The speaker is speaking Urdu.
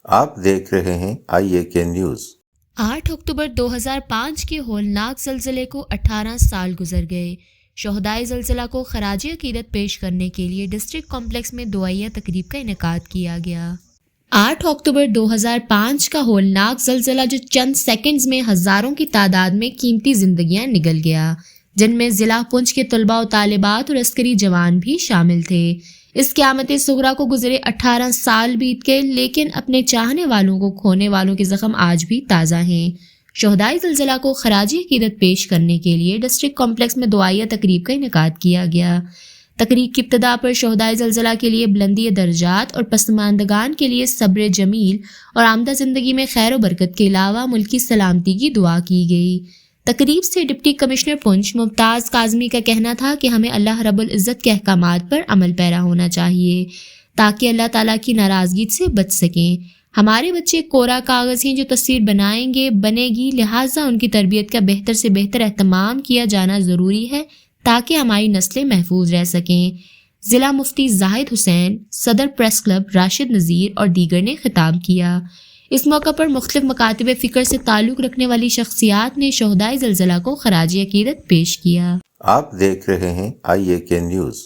آپ دیکھ رہے ہیں IAK نیوز۔ 8 اکتوبر 2005 کے ہولناک زلزلے کو 18 سال گزر گئے۔ شہدائے زلزلہ کو خراج عقیدت پیش کرنے کے لیے ڈسٹرکٹ کمپلیکس میں دعائیہ تقریب کا انعقاد کیا گیا۔ 8 اکتوبر 2005 کا ہولناک زلزلہ جو چند سیکنڈز میں ہزاروں کی تعداد میں قیمتی زندگیاں نگل گیا، جن میں ضلع پنچ کے طلباء و طالبات اور عسکری جوان بھی شامل تھے۔ اس قیامت صغریٰ کو گزرے 18 سال بیت گئے، لیکن اپنے چاہنے والوں کو کھونے والوں کے زخم آج بھی تازہ ہیں۔ شہدائے زلزلہ کو خراج عقیدت پیش کرنے کے لیے ڈسٹرکٹ کمپلیکس میں دعائیہ تقریب کا انعقاد کیا گیا۔ تقریب کی ابتدا پر شہدائے زلزلہ کے لیے بلندی درجات اور پسماندگان کے لیے صبر جمیل اور آمدہ زندگی میں خیر و برکت کے علاوہ ملکی سلامتی کی دعا کی گئی۔ تقریب سے ڈپٹی کمشنر پنچ ممتاز کاظمی کا کہنا تھا کہ ہمیں اللہ رب العزت کے احکامات پر عمل پیرا ہونا چاہیے تاکہ اللہ تعالیٰ کی ناراضگی سے بچ سکیں۔ ہمارے بچے کورا کاغذ ہیں جو تصویر بنائیں گے، بنے گی، لہٰذا ان کی تربیت کا بہتر سے بہتر اہتمام کیا جانا ضروری ہے تاکہ ہماری نسلیں محفوظ رہ سکیں۔ ضلع مفتی زاہد حسین، صدر پریس کلب راشد نذیر اور دیگر نے خطاب کیا۔ اس موقع پر مختلف مکاتب فکر سے تعلق رکھنے والی شخصیات نے شہدائے زلزلہ کو خراج عقیدت پیش کیا۔ آپ دیکھ رہے ہیں IAK نیوز۔